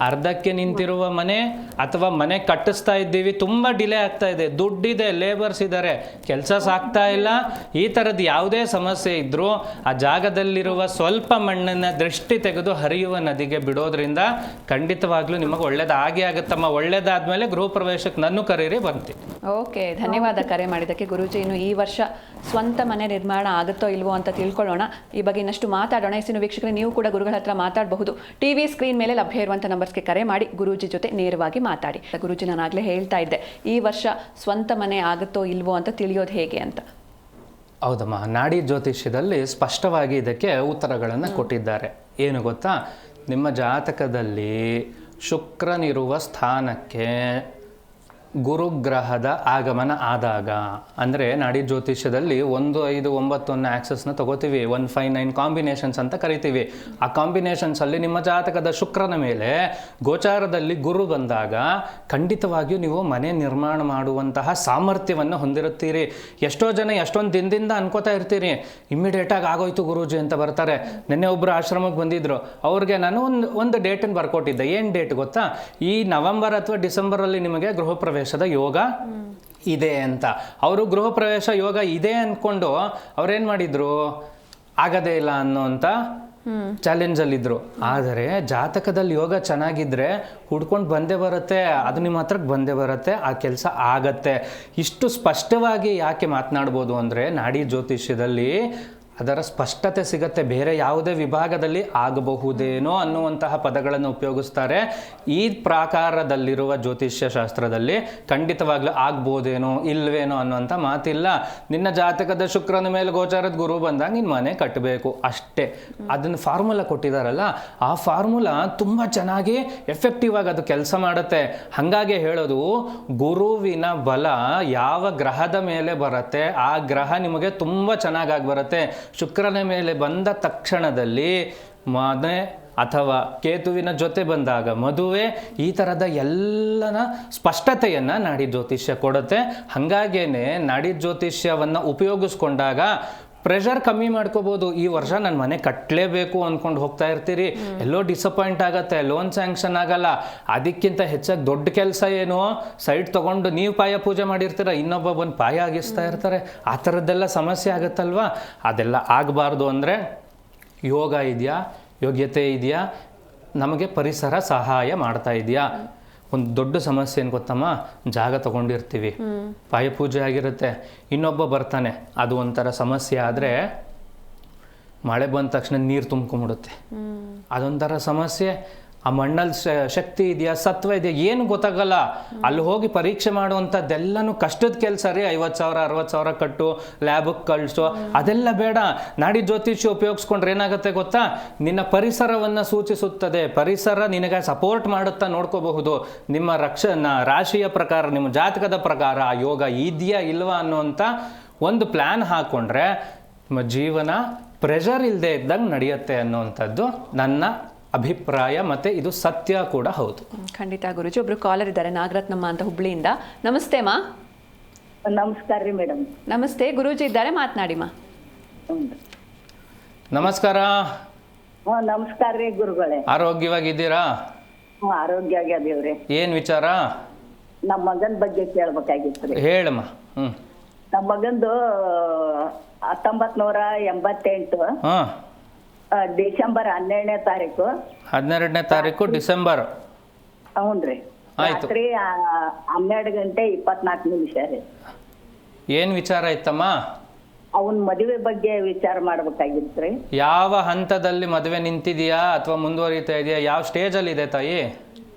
ಅರ್ಧಕ್ಕೆ ನಿಂತಿರುವ ಮನೆ, ಅಥವಾ ಮನೆ ಕಟ್ಟಿಸ್ತಾ ಇದ್ದೀವಿ, ತುಂಬ ಡಿಲೇ ಆಗ್ತಾ ಇದೆ, ದುಡ್ಡಿದೆ, ಲೇಬರ್ಸ್ ಇದ್ದಾರೆ, ಕೆಲಸ ಸಾಗ್ತಾ ಇಲ್ಲ, ಈ ಥರದ್ದು ಯಾವುದೇ ಸಮಸ್ಯೆ ಇದ್ದರೂ ಆ ಜಾಗದಲ್ಲಿರುವ ಸ್ವಲ್ಪ ಮಣ್ಣನ್ನು ದೃಷ್ಟಿ ತೆಗೆದು ಹರಿಯುವ ನದಿಗೆ ಬಿಡೋದ್ರಿಂದ ಖಂಡಿತವಾಗ್ಲೂ ನಿಮಗೆ ಒಳ್ಳೇದಾಗೇ ಆಗುತ್ತಮ್ಮ. ಒಳ್ಳೇದಾದ್ಮೇಲೆ ಗೃಹ ಪ್ರವೇಶಕ್ಕೆ ನನ್ನ ಕರೀರಿ, ಬರ್ತೀನಿ. ಓಕೆ, ಧನ್ಯವಾದ ಕರೆ ಮಾಡಿದ್ದಕ್ಕೆ. ಗುರೂಜಿ, ಇನ್ನು ಈ ವರ್ಷ ಸ್ವಂತ ಮನೆ ನಿರ್ಮಾಣ ಆಗುತ್ತೋ ಇಲ್ವೋ ಅಂತ ತಿಳ್ಕೊಳ್ಳೋಣ. ಈ ಬಗ್ಗೆ ಇನ್ನಷ್ಟು ಮಾತಾಡೋಣ. ಇನ್ನು ವೀಕ್ಷಕರೇ, ನೀವು ಕೂಡ ಗುರುಗಳ ಹತ್ರ ಮಾತಾಡಬಹುದು. ಟಿವಿ ಸ್ಕ್ರೀನ್ ಮೇಲೆ ಲಭ್ಯ ಇರುವಂಥ ನಂಬರ್ಸ್ಗೆ ಕರೆ ಮಾಡಿ ಗುರೂಜಿ ಜೊತೆ ನೇರವಾಗಿ ಮಾತಾಡಿ. ಗುರೂಜಿ, ನಾನು ಆಗಲೇ ಹೇಳ್ತಾ ಇದ್ದೆ, ಈ ವರ್ಷ ಸ್ವಂತ ಮನೆ ಆಗುತ್ತೋ ಇಲ್ವೋ ಅಂತ ತಿಳಿಯೋದು ಹೇಗೆ ಅಂತ. ಹೌದಮ್ಮ, ನಾಡಿ ಜ್ಯೋತಿಷ್ಯದಲ್ಲಿ ಸ್ಪಷ್ಟವಾಗಿ ಇದಕ್ಕೆ ಉತ್ತರಗಳನ್ನು ಕೊಟ್ಟಿದ್ದಾರೆ. ಏನು ಗೊತ್ತಾ? ನಿಮ್ಮ ಜಾತಕದಲ್ಲಿ ಶುಕ್ರನಿರುವ ಸ್ಥಾನಕ್ಕೆ ಗುರುಗ್ರಹದ ಆಗಮನ ಆದಾಗ, ಅಂದರೆ ನಾಡಿ ಜ್ಯೋತಿಷ್ಯದಲ್ಲಿ 1, 5, 9 ಅನ್ನೋ ಆಕ್ಸಸ್ನ ತಗೋತೀವಿ. 1, 5, 9 ಕಾಂಬಿನೇಷನ್ಸ್ ಅಂತ ಕರಿತೀವಿ. ಆ ಕಾಂಬಿನೇಷನ್ಸಲ್ಲಿ ನಿಮ್ಮ ಜಾತಕದ ಶುಕ್ರನ ಮೇಲೆ ಗೋಚಾರದಲ್ಲಿ ಗುರು ಬಂದಾಗ ಖಂಡಿತವಾಗಿಯೂ ನೀವು ಮನೆ ನಿರ್ಮಾಣ ಮಾಡುವಂತಹ ಸಾಮರ್ಥ್ಯವನ್ನು ಹೊಂದಿರುತ್ತೀರಿ. ಎಷ್ಟೋ ಜನ ಎಷ್ಟೊಂದು ದಿನದಿಂದ ಅನ್ಕೋತಾ ಇರ್ತೀರಿ, ಇಮ್ಮಿಡಿಯೇಟಾಗಿ ಆಗೋಯ್ತು ಗುರೂಜಿ ಅಂತ ಬರ್ತಾರೆ. ನಿನ್ನೆ ಒಬ್ಬರು ಆಶ್ರಮಕ್ಕೆ ಬಂದಿದ್ರು, ಅವ್ರಿಗೆ ನಾನು ಒಂದು ಡೇಟನ್ನು ಬರ್ಕೊಟ್ಟಿದ್ದೆ. ಏನು ಡೇಟ್ ಗೊತ್ತಾ? ಈ ನವೆಂಬರ್ ಅಥವಾ ಡಿಸೆಂಬರಲ್ಲಿ ನಿಮಗೆ ಗೃಹ ಪ್ರವೇಶದ ಯೋಗ ಇದೆ ಅಂತ. ಅವರು ಗೃಹ ಪ್ರವೇಶ ಯೋಗ ಇದೆ ಅಂದ್ಕೊಂಡು ಅವ್ರೇನು ಮಾಡಿದ್ರು, ಆಗದೇ ಇಲ್ಲ ಅನ್ನೋಂಥ ಚಾಲೆಂಜಲ್ಲಿದ್ದರು. ಆದರೆ ಜಾತಕದಲ್ಲಿ ಯೋಗ ಚೆನ್ನಾಗಿದ್ದರೆ ಹುಡ್ಕೊಂಡು ಬಂದೇ ಬರುತ್ತೆ, ಅದು ನಿಮ್ಮ ಹತ್ರಕ್ಕೆ ಬಂದೇ ಬರುತ್ತೆ, ಆ ಕೆಲಸ ಆಗತ್ತೆ. ಇಷ್ಟು ಸ್ಪಷ್ಟವಾಗಿ ಯಾಕೆ ಮಾತನಾಡ್ಬೋದು ಅಂದರೆ ನಾಡಿ ಜ್ಯೋತಿಷ್ಯದಲ್ಲಿ ಅದರ ಸ್ಪಷ್ಟತೆ ಸಿಗತ್ತೆ. ಬೇರೆ ಯಾವುದೇ ವಿಭಾಗದಲ್ಲಿ ಆಗಬಹುದೇನೋ ಅನ್ನುವಂತಹ ಪದಗಳನ್ನು ಉಪಯೋಗಿಸ್ತಾರೆ. ಈ ಪ್ರಾಕಾರದಲ್ಲಿರುವ ಜ್ಯೋತಿಷ್ಯ ಶಾಸ್ತ್ರದಲ್ಲಿ ಖಂಡಿತವಾಗ್ಲೂ ಆಗ್ಬೋದೇನೋ ಇಲ್ವೇನೋ ಅನ್ನೋಂಥ ಮಾತಿಲ್ಲ. ನಿನ್ನ ಜಾತಕದ ಶುಕ್ರನ ಮೇಲೆ ಗೋಚಾರದ ಗುರು ಬಂದಾಗ ನಿನ್ನ ಮನೆ ಕಟ್ಟಬೇಕು ಅಷ್ಟೇ. ಅದನ್ನು ಫಾರ್ಮುಲಾ ಕೊಟ್ಟಿದ್ದಾರಲ್ಲ, ಆ ಫಾರ್ಮುಲಾ ತುಂಬ ಚೆನ್ನಾಗಿ ಎಫೆಕ್ಟಿವ್ ಆಗಿ ಅದು ಕೆಲಸ ಮಾಡುತ್ತೆ. ಹಾಗಾಗಿ ಹೇಳೋದು, ಗುರುವಿನ ಬಲ ಯಾವ ಗ್ರಹದ ಮೇಲೆ ಬರುತ್ತೆ ಆ ಗ್ರಹ ನಿಮಗೆ ತುಂಬ ಚೆನ್ನಾಗಾಗಿ ಬರುತ್ತೆ. ಶುಕ್ರನ ಮೇಲೆ ಬಂದ ತಕ್ಷಣದಲ್ಲಿ ಮನೆ ಅಥವಾ ಕೇತುವಿನ ಜೊತೆ ಬಂದಾಗ ಮದುವೆ, ಈ ಥರದ ಎಲ್ಲನ ಸ್ಪಷ್ಟತೆಯನ್ನು ನಾಡಿ ಜ್ಯೋತಿಷ್ಯ ಕೊಡುತ್ತೆ. ಹಾಗಾಗೇನೆ ನಾಡಿ ಜ್ಯೋತಿಷ್ಯವನ್ನು ಉಪಯೋಗಿಸ್ಕೊಂಡಾಗ ಪ್ರೆಷರ್ ಕಮ್ಮಿ ಮಾಡ್ಕೋಬೋದು. ಈ ವರ್ಷ ನನ್ನ ಮನೆ ಕಟ್ಟಲೇಬೇಕು ಅಂದ್ಕೊಂಡು ಹೋಗ್ತಾ ಇರ್ತೀರಿ, ಎಲ್ಲೋ ಡಿಸಪಾಯಿಂಟ್ ಆಗುತ್ತೆ, ಲೋನ್ ಸ್ಯಾಂಕ್ಷನ್ ಆಗಲ್ಲ. ಅದಕ್ಕಿಂತ ಹೆಚ್ಚಾಗಿ ದೊಡ್ಡ ಕೆಲಸ ಏನು, ಸೈಟ್ ತೊಗೊಂಡು ನೀವು ಪಾಯ ಪೂಜೆ ಮಾಡಿರ್ತೀರ, ಇನ್ನೊಬ್ಬ ಬಂದು ಪಾಯ ಆಗಿಸ್ತಾ ಇರ್ತಾರೆ. ಆ ಥರದ್ದೆಲ್ಲ ಸಮಸ್ಯೆ ಆಗುತ್ತಲ್ವ. ಅದೆಲ್ಲ ಆಗಬಾರ್ದು ಅಂದರೆ ಯೋಗ ಇದೆಯಾ, ಯೋಗ್ಯತೆ ಇದೆಯಾ, ನಮಗೆ ಪರಿಸರ ಸಹಾಯ ಮಾಡ್ತಾ ಇದೆಯಾ. ಒಂದು ದೊಡ್ಡ ಸಮಸ್ಯೆ ಏನು ಗೊತ್ತಮ್ಮ, ಜಾಗ ತಗೊಂಡಿರ್ತೀವಿ, ಪಾಯ ಪೂಜೆ ಆಗಿರುತ್ತೆ, ಇನ್ನೊಬ್ಬ ಬರ್ತಾನೆ, ಅದು ಒಂಥರ ಸಮಸ್ಯೆ. ಆದರೆ ಮಳೆ ಬಂದ ತಕ್ಷಣ ನೀರು ತುಂಬ್ಕೊಂಬಿಡುತ್ತೆ, ಅದೊಂಥರ ಸಮಸ್ಯೆ. ಆ ಮಣ್ಣಲ್ಲಿ ಶಕ್ತಿ ಇದೆಯಾ, ಸತ್ವ ಇದೆಯಾ, ಏನು ಗೊತ್ತಾಗಲ್ಲ. ಅಲ್ಲಿ ಹೋಗಿ ಪರೀಕ್ಷೆ ಮಾಡುವಂಥದ್ದೆಲ್ಲನೂ ಕಷ್ಟದ ಕೆಲಸ ರೀ. 50,000 60,000 ಕಟ್ಟು, ಲ್ಯಾಬಕ್ಕೆ ಕಳಿಸು, ಅದೆಲ್ಲ ಬೇಡ. ನಾಡಿ ಜ್ಯೋತಿಷ್ಯ ಉಪಯೋಗಿಸ್ಕೊಂಡ್ರೆ ಏನಾಗುತ್ತೆ ಗೊತ್ತಾ, ನಿನ್ನ ಪರಿಸರವನ್ನು ಸೂಚಿಸುತ್ತದೆ. ಪರಿಸರ ನಿನಗೆ ಸಪೋರ್ಟ್ ಮಾಡುತ್ತಾ ನೋಡ್ಕೋಬಹುದು. ನಿಮ್ಮ ರಾಶಿಯ ಪ್ರಕಾರ, ನಿಮ್ಮ ಜಾತಕದ ಪ್ರಕಾರ ಆ ಯೋಗ ಇದೆಯಾ ಇಲ್ವಾ ಅನ್ನೋಂಥ ಒಂದು ಪ್ಲ್ಯಾನ್ ಹಾಕ್ಕೊಂಡ್ರೆ ನಿಮ್ಮ ಜೀವನ ಪ್ರೆಷರ್ ಇಲ್ಲದೆ ಇದ್ದಂಗೆ ನಡೆಯುತ್ತೆ ಅನ್ನೋವಂಥದ್ದು ನನ್ನ ಅಭಿಪ್ರಾಯ. ಮತ್ತೆ ಇದು ಸತ್ಯ ಕೂಡ ಹೌದು. ಖಂಡಿತ ಗುರುಜಿ. ಒಬ್ರು ಕಾಲರ್ ಇದ್ದಾರೆ, ನಾಗರತ್ನಮ್ಮ ಅಂತ, ಹುಬ್ಳಿಯಿಂದ. ನಮಸ್ತೆ ಮಾ. ನಮಸ್ಕಾರ ರೀ ಮೇಡಮ್. ನಮಸ್ತೆ, ಗುರೂಜಿ ಇದ್ದಾರೆ, ಮಾತನಾಡಿ ಮಾ. ನಮಸ್ಕಾರ. ನಮಸ್ಕಾರ ರೀ ಗುರುಗಳೇ. ಆರೋಗ್ಯವಾಗಿದ್ದೀರಾ? ಆರೋಗ್ಯ ಆಗ್ಯಾದೇವ್ರಿ. ಏನ್ ವಿಚಾರ? ನಮ್ಮ ಮಗನ ಬಗ್ಗೆ ಕೇಳ್ಬೇಕಾಗಿತ್ತು ರೀ. ಹೇಳಮ್ಮ. ನಮ್ಮ ಮಗಂದು 1988 ಡಿಸೆಂಬರ್ 12ನೇ ತಾರೀಕು. 12ನೇ ತಾರೀಕು ಡಿಸೆಂಬರ್. ಹ್ಞೂನ್ರಿ. ಆಯ್ತು. ರಾತ್ರಿ 12:24 ರೀ. ಏನ್ ವಿಚಾರ ಇತ್ತಮ್ಮ? ಅವನ್ ಮದುವೆ ಬಗ್ಗೆ ವಿಚಾರ ಮಾಡ್ಬೇಕಾಗಿತ್ರಿ. ಯಾವ ಹಂತದಲ್ಲಿ ಮದುವೆ ನಿಂತಿದೆಯಾ ಅಥವಾ ಮುಂದುವರಿತಾ ಇದೆಯಾ? ಯಾವ ಸ್ಟೇಜ್ ಅಲ್ಲಿ ಇದೆ ತಾಯಿ?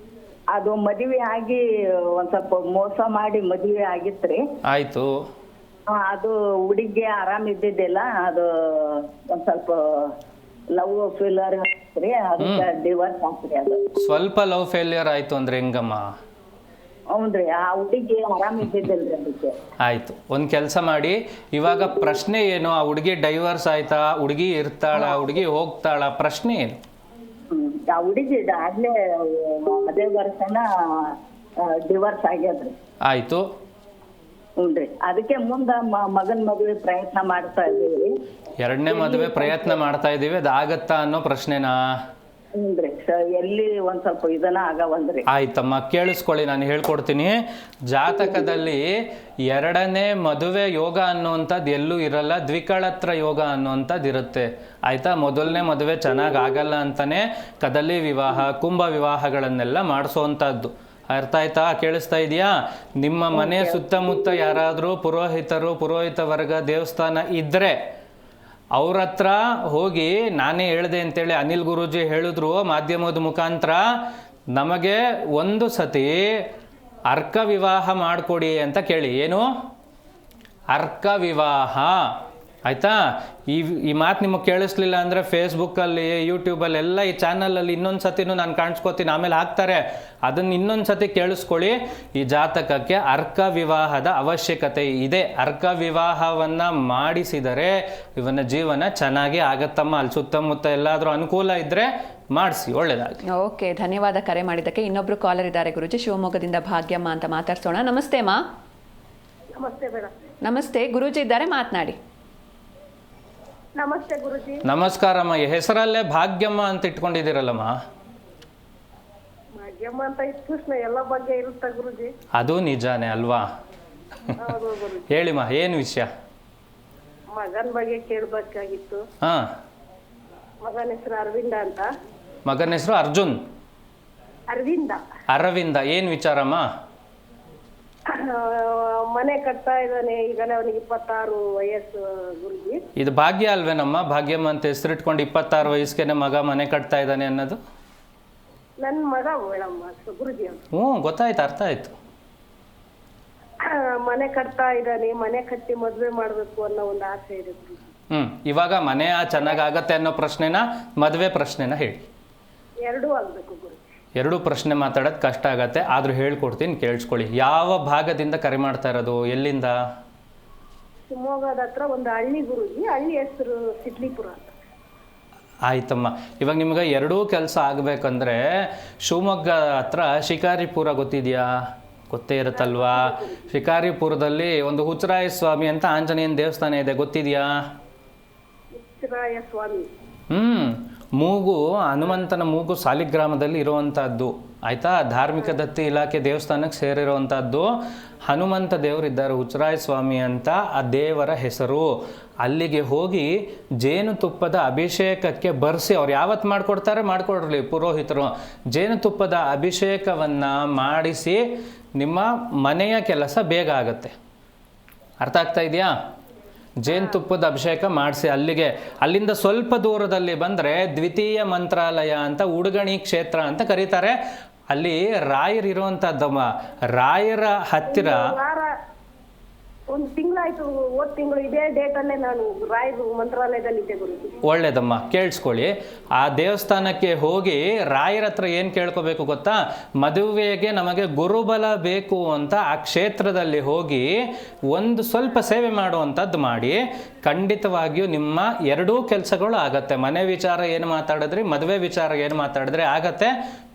ಅದು ಮದುವೆ ಆಗಿ ಒಂದ್ ಸ್ವಲ್ಪ ಮೋಸ ಮಾಡಿ ಮದುವೆ ಆಗಿತ್ರಿ. ಆಯ್ತು. ಅದು ಹುಡುಗಿ ಆರಾಮ್ ಇದ್ದಿದ್ದಿಲ್ಲ. ಅದು ಒಂದ್ ಸ್ವಲ್ಪ ಲವ್ ಫೇಲ್ಯೂರ್ ಆಗ್ತ್ರಿ, ಅದಕ್ಕೆ ಡಿವೋರ್ಸ್ ಆಗ್ತ್ರಿ. ಅದು ಸ್ವಲ್ಪ ಲವ್ ಫೇಲ್ಯೂರ್ ಆಯ್ತು ಅಂದ್ರೆ ಹೆಂಗಮ್ಮ? ಹೌದ್ರಿ, ಆ ಹುಡುಗಿ ಆರಾಮ್ ಇದ್ದಿದ್ದಿಲ್ರಿ ಅದಕ್ಕೆ. ಆಯ್ತು, ಒಂದ್ ಕೆಲಸ ಮಾಡಿ. ಇವಾಗ ಪ್ರಶ್ನೆ ಏನು? ಆ ಹುಡುಗಿ ಡೈವರ್ಸ್ ಆಯ್ತಾ, ಹುಡುಗಿ ಇರ್ತಾಳ, ಹುಡುಗಿ ಹೋಗ್ತಾಳ, ಪ್ರಶ್ನೆ ಏನು? ಆ ಹುಡುಗಿ ಆಗ್ಲೇ ಅದೇ ವರ್ಷನ ಡಿವೋರ್ಸ್ ಆಗ್ಯದ್ರಿ. ಆಯ್ತು. ಹ್ಞೂನ್ರಿ. ಅದಕ್ಕೆ ಮುಂದ ಮಗನ್ ಮದುವೆ ಪ್ರಯತ್ನ ಮಾಡ್ತಾ ಇದೀವಿ. ಎರಡನೇ ಮದುವೆ ಪ್ರಯತ್ನ ಮಾಡ್ತಾ ಇದೀವಿ, ಅದು ಆಗತ್ತಾ ಅನ್ನೋ ಪ್ರಶ್ನೆನಾ? ಹ್ಞೂನ್ರಿ. ಎಲ್ಲಿ ಒಂದ್ ಸ್ವಲ್ಪ ಇದನ್ನ ಆಗವಲ್ರಿ. ಆಯ್ತಮ್ಮ, ಕೇಳಿಸ್ಕೊಳ್ಳಿ, ನಾನು ಹೇಳ್ಕೊಡ್ತೀನಿ. ಜಾತಕದಲ್ಲಿ ಎರಡನೇ ಮದುವೆ ಯೋಗ ಅನ್ನುವಂಥದ್ದು ಎಲ್ಲೂ ಇರಲ್ಲ, ದ್ವಿಕಳತ್ರ ಯೋಗ ಅನ್ನುವಂಥದ್ದು ಇರುತ್ತೆ. ಆಯ್ತಾ? ಮೊದಲನೇ ಮದುವೆ ಚೆನ್ನಾಗಿ ಆಗಲ್ಲ ಅಂತಾನೆ ಕದಲಿ ವಿವಾಹ, ಕುಂಭ ವಿವಾಹಗಳನ್ನೆಲ್ಲ ಮಾಡಿಸೋವಂಥದ್ದು. ಅರ್ಥ ಆಯ್ತಾ? ಕೇಳಿಸ್ತಾ ಇದೆಯಾ? ನಿಮ್ಮ ಮನೆ ಸುತ್ತಮುತ್ತ ಯಾರಾದರೂ ಪುರೋಹಿತ ವರ್ಗ ದೇವಸ್ಥಾನ ಇದ್ದರೆ ಅವ್ರ ಹತ್ರ ಹೋಗಿ, ನಾನೇ ಹೇಳಿದೆ ಅಂತೇಳಿ ಅನಿಲ್ ಗುರೂಜಿ ಹೇಳಿದ್ರು ಮಾಧ್ಯಮದ ಮುಖಾಂತರ, ನಮಗೆ ಒಂದು ಸತಿ ಅರ್ಕ ವಿವಾಹ ಮಾಡಿಕೊಡಿ ಅಂತ ಕೇಳಿ. ಏನು? ಅರ್ಕ ವಿವಾಹ. ಆಯಿತಾ? ಈ ಮಾತು ನಿಮಗೆ ಕೇಳಿಸ್ಲಿಲ್ಲ ಅಂದರೆ ಫೇಸ್ಬುಕ್ಕಲ್ಲಿ, ಯೂಟ್ಯೂಬಲ್ಲಿ ಎಲ್ಲ ಈ ಚಾನಲಲ್ಲಿ ಇನ್ನೊಂದು ಸತಿನೂ ನಾನು ಕಾಣಿಸ್ಕೋತೀನಿ, ಆಮೇಲೆ ಹಾಕ್ತಾರೆ. ಅದನ್ನು ಇನ್ನೊಂದು ಸತಿ ಕೇಳಿಸ್ಕೊಳ್ಳಿ. ಈ ಜಾತಕಕ್ಕೆ ಅರ್ಕ ವಿವಾಹದ ಅವಶ್ಯಕತೆ ಇದೆ. ಅರ್ಕ ವಿವಾಹವನ್ನು ಮಾಡಿಸಿದರೆ ಇವನ ಜೀವನ ಚೆನ್ನಾಗಿ ಆಗತ್ತಮ್ಮ. ಅಲ್ಲಿ ಸುತ್ತಮುತ್ತ ಎಲ್ಲಾದರೂ ಅನುಕೂಲ ಇದ್ದರೆ ಮಾಡಿಸಿ, ಒಳ್ಳೆಯದಾಗಿ. ಓಕೆ, ಧನ್ಯವಾದ ಕರೆ ಮಾಡಿದ್ದಕ್ಕೆ. ಇನ್ನೊಬ್ರು ಕಾಲರ್ ಇದ್ದಾರೆ ಗುರುಜಿ, ಶಿವಮೊಗ್ಗದಿಂದ ಭಾಗ್ಯಮ್ಮ ಅಂತ ಮಾತಾಡ್ಸೋಣ. ನಮಸ್ತೆ ಅಮ್ಮ. ನಮಸ್ತೆ ಮೇಡಮ್. ನಮಸ್ತೆ, ಗುರೂಜಿ ಇದ್ದಾರೆ, ಮಾತನಾಡಿ. ನಮಸ್ತೆ ಗುರುಜಿ. ನಮಸ್ಕಾರಮ್ಮ. ಹೆಸರಲ್ಲೇ ಭಾಗ್ಯಮ್ಮ ಅಂತ ಇಟ್ಕೊಂಡಿದ್ದೀರಲ್ಲಮ್ಮ? ಭಾಗ್ಯಮ್ಮ ಅಂತ ಇದ್ದ ತಕ್ಷಣ ಎಲ್ಲ ಬಗ್ಗೆ ಇರುತ್ತ ಗುರುಜಿ. ಅದು ನಿಜಾನೇ ಅಲ್ವಾ? ಹೌದು ಗುರುಜಿ. ಹೇಳಿಮ್ಮ, ಏನು ವಿಷಯ? ಮಗನ ಬಗ್ಗೆ ಕೇಳಬೇಕಾಗಿತ್ತು. ಹಾಂ, ಮಗನ ಹೆಸರು ಅರವಿಂದ ಅಂತ. ಮಗನ ಹೆಸರು ಅರ್ಜುನ್? ಅರವಿಂದ. ಅರವಿಂದ. ಏನು ವಿಚಾರಮ್ಮ? ಮನೆ ಕಟ್ತಾ ಇದ್ದಾನೆ, ಈಗಲೇ ಅವನಿಗೆ 26 ವಯಸ್ಸು ಗುರುಜಿ. ಇದು ಭಾಗ್ಯ ಅಲ್ವೇನಮ್ಮ? ಭಾಗ್ಯಮ್ಮ ಅಂತ ಹೆಸರಿಟ್ಕೊಂಡು 26 ವಯಸ್ಸಿಗೆ ಮಗ ಮನೆ ಕಟ್ತಾ ಇದ್ದಾನೆ ಅನ್ನೋದು? ನನ್ನ ಮಗ ಮೇಡಮ್ ಗುರುಜಿ ಅವ್ರು. ಹ್ಞೂ, ಗೊತ್ತಾಯ್ತು, ಅರ್ಥ ಆಯ್ತು. ಮನೆ ಕಟ್ತಾ ಇದ್ದಾನೆ, ಮನೆ ಕಟ್ಟಿ ಮದ್ವೆ ಮಾಡ್ಬೇಕು ಅನ್ನೋ ಒಂದು ಆಸೆ ಇದೆ ಗುರುಜಿ. ಇವಾಗ ಮನೆ ಚೆನ್ನಾಗಿ ಆಗತ್ತೆ ಅನ್ನೋ ಪ್ರಶ್ನೆನ, ಮದುವೆ ಪ್ರಶ್ನೆನ ಹೇಳಿ. ಎರಡೂ ಆಗ್ಬೇಕು ಗುರುಜಿ. ಎರಡೂ ಪ್ರಶ್ನೆ ಮಾತಾಡೋದು ಕಷ್ಟ ಆಗತ್ತೆ, ಆದರೂ ಹೇಳ್ಕೊಡ್ತೀನಿ, ಕೇಳಿಸ್ಕೊಳ್ಳಿ. ಯಾವ ಭಾಗದಿಂದ ಕರೆ ಮಾಡ್ತಾ ಇರೋದು? ಎಲ್ಲಿಂದ? ಶಿವಮೊಗ್ಗದ ಹತ್ರ ಒಂದು ಹಳ್ಳಿ ಗುರುಜಿ, ಹಳ್ಳಿ ಹೆಸರು ಸಿದ್ಲಿಪುರ ಅಂತ. ಆಯ್ತಮ್ಮ. ಇವಾಗ ನಿಮ್ಗೆ ಎರಡೂ ಕೆಲಸ ಆಗಬೇಕಂದ್ರೆ ಶಿವಮೊಗ್ಗ ಹತ್ರ ಶಿಕಾರಿಪುರ ಗೊತ್ತಿದೆಯಾ? ಗೊತ್ತೇ ಇರುತ್ತಲ್ವಾ? ಶಿಕಾರಿಪುರದಲ್ಲಿ ಒಂದು ಹುಚ್ಚರಾಯ ಸ್ವಾಮಿ ಅಂತ ಆಂಜನೇಯನ ದೇವಸ್ಥಾನ ಇದೆ, ಗೊತ್ತಿದೆಯಾ? ಹುಚ್ಚರಾಯ ಸ್ವಾಮಿ. ಮೂಗು, ಹನುಮಂತನ ಮೂಗು ಸಾಲಿಗ್ರಾಮದಲ್ಲಿ ಇರುವಂಥದ್ದು, ಆಯಿತಾ? ಧಾರ್ಮಿಕ ದತ್ತಿ ಇಲಾಖೆ ದೇವಸ್ಥಾನಕ್ಕೆ ಸೇರಿರುವಂಥದ್ದು. ಹನುಮಂತ ದೇವರಿದ್ದಾರೆ, ಹುಚ್ಚರಾಯ ಸ್ವಾಮಿ ಅಂತ ಆ ದೇವರ ಹೆಸರು. ಅಲ್ಲಿಗೆ ಹೋಗಿ ಜೇನುತುಪ್ಪದ ಅಭಿಷೇಕಕ್ಕೆ ಬರೆಸಿ, ಅವ್ರು ಯಾವತ್ತು ಮಾಡಿಕೊಡ್ಲಿ ಪುರೋಹಿತರು, ಜೇನುತುಪ್ಪದ ಅಭಿಷೇಕವನ್ನು ಮಾಡಿಸಿ ನಿಮ್ಮ ಮನೆಯ ಕೆಲಸ ಬೇಗ ಆಗುತ್ತೆ. ಅರ್ಥ ಆಗ್ತಾ ಇದೆಯಾ? ಜೇನುತುಪ್ಪದ ಅಭಿಷೇಕ ಮಾಡಿಸಿ ಅಲ್ಲಿಂದ ಸ್ವಲ್ಪ ದೂರದಲ್ಲಿ ಬಂದರೆ ದ್ವಿತೀಯ ಮಂತ್ರಾಲಯ ಅಂತ ಉಡುಗಣಿ ಕ್ಷೇತ್ರ ಅಂತ ಕರೀತಾರೆ. ಅಲ್ಲಿ ರಾಯರಿರುವಂಥದ್ದಮ್ಮ. ರಾಯರ ಹತ್ತಿರ ಒಂದು ತಿಂಗಳಾಯ್ತು, ಹೋದ ತಿಂಗಳು ಇದೇ ಡೇಟಲ್ಲೇ ನಾನು ರಾಯರು ಮಂತ್ರಾಲಯದಲ್ಲಿ ಇದ್ದೆ ಗುರುಜಿ. ಒಳ್ಳೇದಮ್ಮ, ಕೇಳಿಸ್ಕೊಳ್ಳಿ. ಆ ದೇವಸ್ಥಾನಕ್ಕೆ ಹೋಗಿ ರಾಯರ ಹತ್ರ ಏನು ಕೇಳ್ಕೋಬೇಕು ಗೊತ್ತಾ? ಮದುವೆಗೆ ನಮಗೆ ಗುರುಬಲ ಬೇಕು ಅಂತ ಆ ಕ್ಷೇತ್ರದಲ್ಲಿ ಹೋಗಿ ಒಂದು ಸ್ವಲ್ಪ ಸೇವೆ ಮಾಡುವಂಥದ್ದು ಮಾಡಿ, ಖಂಡಿತವಾಗಿಯೂ ನಿಮ್ಮ ಎರಡೂ ಕೆಲಸಗಳು ಆಗತ್ತೆ. ಮನೆ ವಿಚಾರ ಏನು ಮಾತಾಡಿದ್ರಿ, ಮದುವೆ ವಿಚಾರ ಏನು ಮಾತಾಡಿದ್ರೆ ಆಗತ್ತೆ.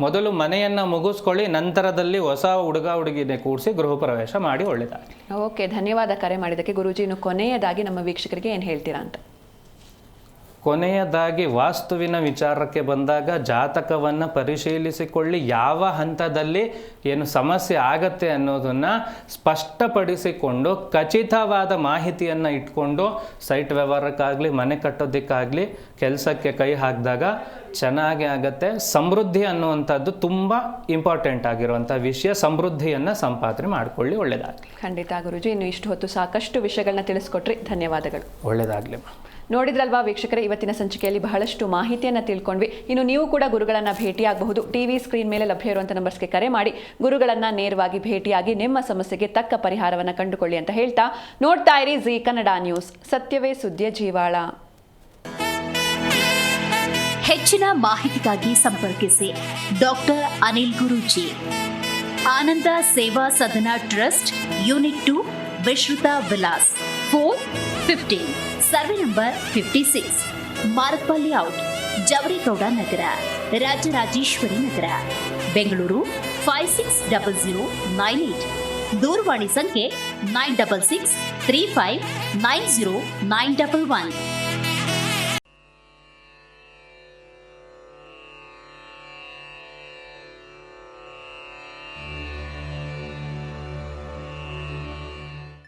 ಮೊದಲು ಮನೆಯನ್ನು ಮುಗಿಸ್ಕೊಳ್ಳಿ, ನಂತರದಲ್ಲಿ ಹೊಸ ಹುಡುಗ ಹುಡುಗಿನೇ ಕೂಡಿಸಿ ಗೃಹ ಪ್ರವೇಶ ಮಾಡಿ, ಒಳ್ಳೆಯದಾಗಲಿ. ಓಕೆ, ಧನ್ಯವಾದ ಕರೆ ಮಾಡಿದ್ದಕ್ಕೆ. ಗುರೂಜಿ, ಇನ್ನು ಕೊನೆಯದಾಗಿ ನಮ್ಮ ವೀಕ್ಷಕರಿಗೆ ಏನು ಹೇಳ್ತೀರಾ ಅಂತ? ಕೊನೆಯದಾಗಿ ವಾಸ್ತುವಿನ ವಿಚಾರಕ್ಕೆ ಬಂದಾಗ ಜಾತಕವನ್ನು ಪರಿಶೀಲಿಸಿಕೊಳ್ಳಿ. ಯಾವ ಹಂತದಲ್ಲಿ ಏನು ಸಮಸ್ಯೆ ಆಗತ್ತೆ ಅನ್ನೋದನ್ನು ಸ್ಪಷ್ಟಪಡಿಸಿಕೊಂಡು ಖಚಿತವಾದ ಮಾಹಿತಿಯನ್ನು ಇಟ್ಕೊಂಡು ಸೈಟ್ ವ್ಯವಹಾರಕ್ಕಾಗಲಿ ಮನೆ ಕಟ್ಟೋದಕ್ಕಾಗಲಿ ಕೆಲಸಕ್ಕೆ ಕೈ ಹಾಕಿದಾಗ ಚೆನ್ನಾಗಿ ಆಗತ್ತೆ. ಸಮೃದ್ಧಿ ಅನ್ನುವಂಥದ್ದು ತುಂಬ ಇಂಪಾರ್ಟೆಂಟ್ ಆಗಿರುವಂಥ ವಿಷಯ. ಸಮೃದ್ಧಿಯನ್ನು ಸಂಪಾದನೆ ಮಾಡಿಕೊಳ್ಳಿ, ಒಳ್ಳೆಯದಾಗಲಿ. ಖಂಡಿತ ಗುರೂಜಿ, ಇನ್ನು ಇಷ್ಟು ಹೊತ್ತು ಸಾಕಷ್ಟು ವಿಷಯಗಳನ್ನ ತಿಳಿಸ್ಕೊಟ್ರಿ, ಧನ್ಯವಾದಗಳು. ಒಳ್ಳೆಯದಾಗಲಿ. ನೋಡಿದ್ರಲ್ವಾ ವೀಕ್ಷಕರೇ, ಇವತ್ತಿನ ಸಂಚಿಕೆಯಲ್ಲಿ ಬಹಳಷ್ಟು ಮಾಹಿತಿಯನ್ನು ತಿಳ್ಕೊಂಡ್ವಿ. ಇನ್ನು ನೀವು ಕೂಡ ಗುರುಗಳನ್ನು ಭೇಟಿಯಾಗಬಹುದು. ಟಿವಿ ಸ್ಕ್ರೀನ್ ಮೇಲೆ ಲಭ್ಯ ಇರುವಂಥ ನಂಬರ್ಸ್ಗೆ ಕರೆ ಮಾಡಿ ಗುರುಗಳನ್ನು ನೇರವಾಗಿ ಭೇಟಿಯಾಗಿ ನಿಮ್ಮ ಸಮಸ್ಯೆಗೆ ತಕ್ಕ ಪರಿಹಾರವನ್ನು ಕಂಡುಕೊಳ್ಳಿ ಅಂತ ಹೇಳ್ತಾ, ನೋಡ್ತಾ ಇರಿ ಜೀ ಕನ್ನಡ ನ್ಯೂಸ್, ಸತ್ಯವೇ ಸುದ್ದಿಯ ಜೀವಾಳ. ಹೆಚ್ಚಿನ ಮಾಹಿತಿಗಾಗಿ ಸಂಪರ್ಕಿಸಿ doctor Anil Guruji, Ananda Seva Sadana trust, unit 2, Vishruta Vilas, 415, survey number 56, Marappa layout, Javaregowda Nagar, Rajarajeshwari Nagar, Bengaluru 560098. ದೂರವಾಣಿ ಸಂಖ್ಯೆ 9663590911.